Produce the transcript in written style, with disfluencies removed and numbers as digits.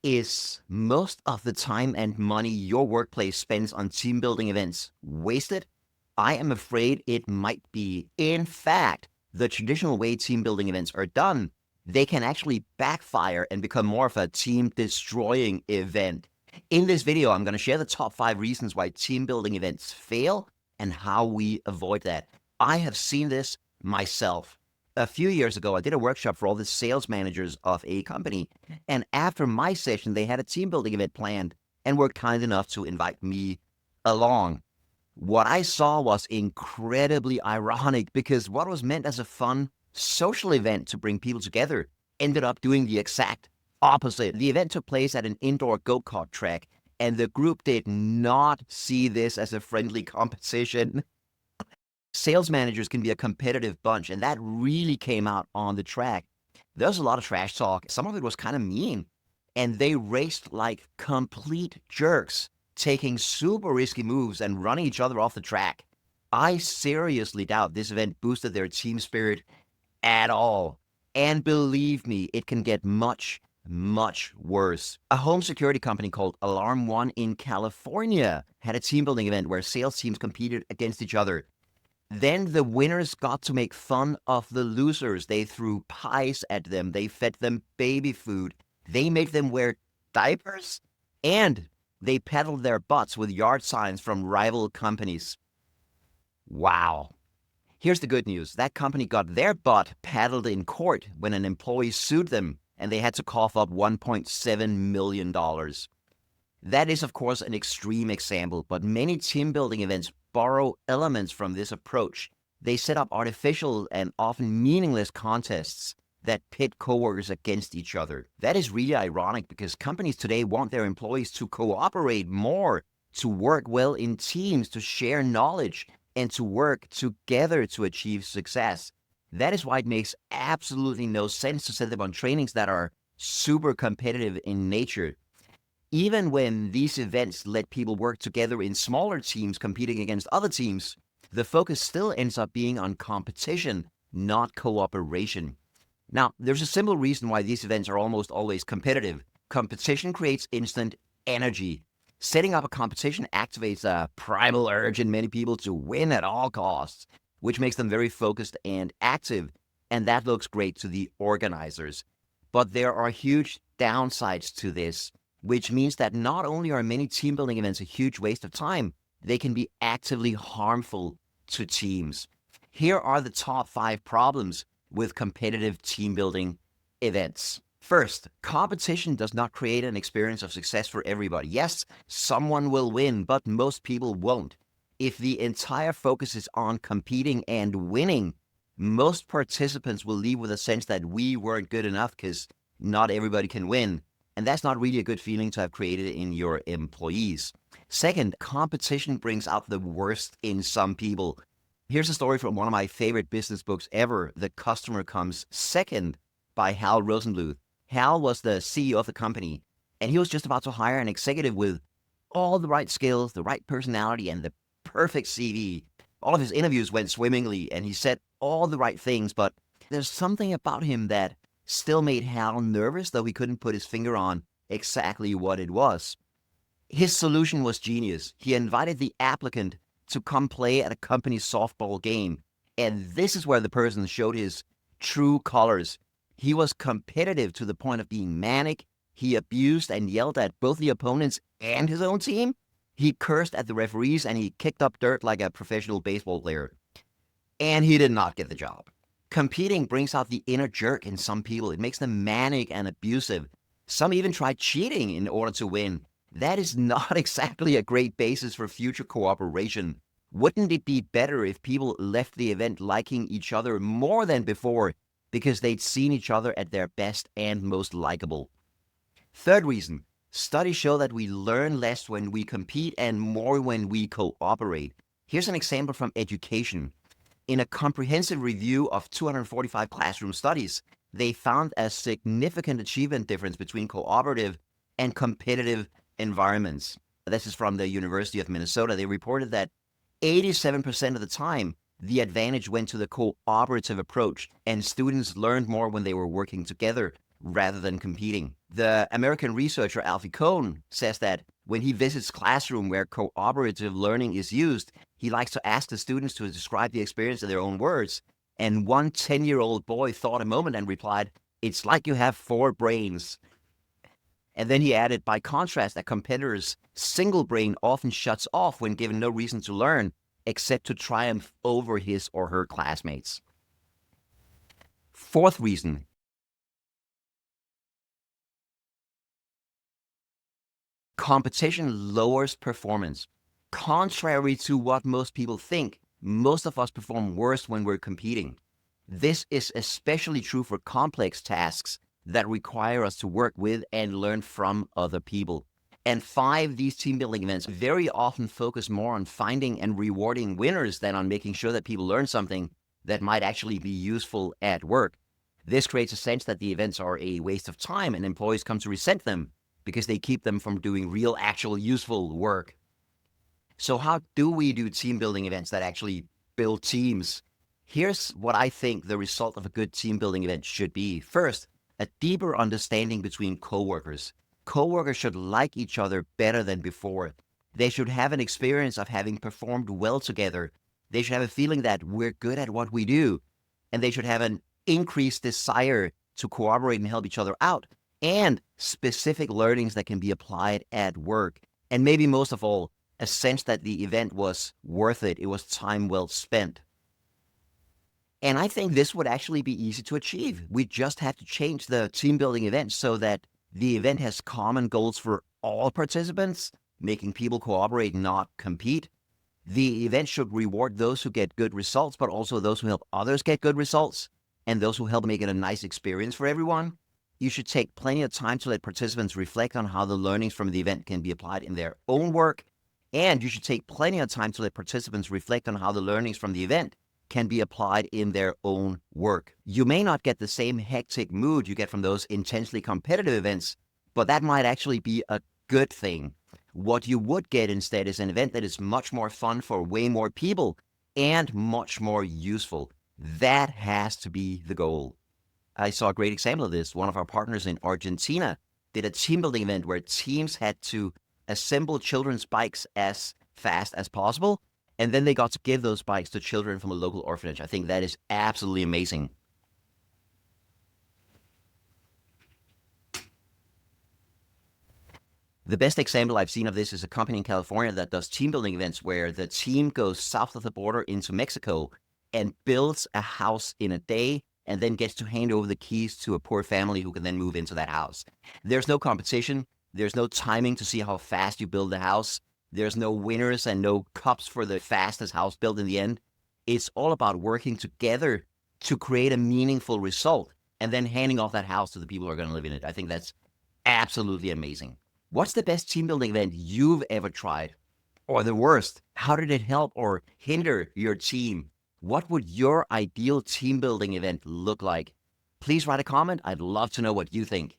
Is most of the time and money your workplace spends on team building events wasted? I am afraid it might be. In fact, the traditional way team building events are done, they can actually backfire and become more of a team destroying event. In this video, I'm going to share the top 5 reasons why team building events fail and how we avoid that. I have seen this myself. A few years ago, I did a workshop for all the sales managers of a company. And after my session, they had a team building event planned and were kind enough to invite me along. What I saw was incredibly ironic because what was meant as a fun social event to bring people together ended up doing the exact opposite. The event took place at an indoor go kart track, and the group did not see this as a friendly competition. Sales managers can be a competitive bunch, and that really came out on the track. There was a lot of trash talk. Some of it was kind of mean, and they raced like complete jerks, taking super risky moves and running each other off the track. I seriously doubt this event boosted their team spirit at all. And believe me, it can get much, much worse. A home security company called Alarm One in California had a team building event where sales teams competed against each other. Then the winners got to make fun of the losers. They threw pies at them. They fed them baby food. They made them wear diapers. And they peddled their butts with yard signs from rival companies. Wow. Here's the good news. That company got their butt paddled in court when an employee sued them, and they had to cough up $1.7 million. That is, of course, an extreme example, but many team building events borrow elements from this approach. They set up artificial and often meaningless contests that pit coworkers against each other. That is really ironic because companies today want their employees to cooperate more, to work well in teams, to share knowledge, and to work together to achieve success. That is why it makes absolutely no sense to set them on trainings that are super competitive in nature. Even when these events let people work together in smaller teams competing against other teams, the focus still ends up being on competition, not cooperation. Now, there's a simple reason why these events are almost always competitive. Competition creates instant energy. Setting up a competition activates a primal urge in many people to win at all costs, which makes them very focused and active, and that looks great to the organizers. But there are huge downsides to this, which means that not only are many team building events a huge waste of time, they can be actively harmful to teams. Here are the top 5 problems with competitive team building events. First, competition does not create an experience of success for everybody. Yes, someone will win, but most people won't. If the entire focus is on competing and winning, most participants will leave with a sense that we weren't good enough because not everybody can win. And that's not really a good feeling to have created in your employees. Second, competition brings out the worst in some people. Here's a story from one of my favorite business books ever, The Customer Comes Second by Hal Rosenbluth. Hal was the CEO of the company, and he was just about to hire an executive with all the right skills, the right personality, and the perfect CV. All of his interviews went swimmingly, and he said all the right things, but there's something about him that still made Hal nervous, though he couldn't put his finger on exactly what it was. His solution was genius. He invited the applicant to come play at a company's softball game, and this is where the person showed his true colors. He was competitive to the point of being manic. He abused and yelled at both the opponents and his own team. He cursed at the referees, and he kicked up dirt like a professional baseball player. And he did not get the job. Competing brings out the inner jerk in some people. It makes them manic and abusive. Some even try cheating in order to win. That is not exactly a great basis for future cooperation. Wouldn't it be better if people left the event liking each other more than before because they'd seen each other at their best and most likable? Third reason, studies show that we learn less when we compete and more when we cooperate. Here's an example from education. In a comprehensive review of 245 classroom studies, they found a significant achievement difference between cooperative and competitive environments. This is from the University of Minnesota. They reported that 87% of the time, the advantage went to the cooperative approach, and students learned more when they were working together. rather than competing. The American researcher Alfie Kohn says that when he visits classroom where cooperative learning is used, he likes to ask the students to describe the experience in their own words. And one 10-year-old boy thought a moment and replied, "It's like you have four brains." And then he added, by contrast, a competitor's single brain often shuts off when given no reason to learn except to triumph over his or her classmates. Fourth reason, competition lowers performance. Contrary to what most people think, most of us perform worse when we're competing. This is especially true for complex tasks that require us to work with and learn from other people. And five, these team building events very often focus more on finding and rewarding winners than on making sure that people learn something that might actually be useful at work. This creates a sense that the events are a waste of time and employees come to resent them because they keep them from doing real, actual, useful work. So, how do we do team building events that actually build teams? Here's what I think the result of a good team building event should be. First, a deeper understanding between coworkers. Coworkers should like each other better than before. They should have an experience of having performed well together. They should have a feeling that we're good at what we do. And they should have an increased desire to cooperate and help each other out, and specific learnings that can be applied at work. And maybe most of all, a sense that the event was worth it. It was time well spent. And I think this would actually be easy to achieve. We just have to change the team building event so that the event has common goals for all participants, making people cooperate, not compete. The event should reward those who get good results, but also those who help others get good results and those who help make it a nice experience for everyone. You should take plenty of time to let participants reflect on how the learnings from the event can be applied in their own work. And you should take plenty of time to let participants reflect on how the learnings from the event can be applied in their own work. You may not get the same hectic mood you get from those intensely competitive events, but that might actually be a good thing. What you would get instead is an event that is much more fun for way more people and much more useful. That has to be the goal. I saw a great example of this. One of our partners in Argentina did a team building event where teams had to assemble children's bikes as fast as possible, and then they got to give those bikes to children from a local orphanage. I think that is absolutely amazing. The best example I've seen of this is a company in California that does team building events where the team goes south of the border into Mexico and builds a house in a day and then gets to hand over the keys to a poor family who can then move into that house. There's no competition. There's no timing to see how fast you build the house. There's no winners and no cups for the fastest house built in the end. It's all about working together to create a meaningful result and then handing off that house to the people who are going to live in it. I think that's absolutely amazing. What's the best team building event you've ever tried? Or the worst, how did it help or hinder your team? What would your ideal team building event look like? Please write a comment. I'd love to know what you think.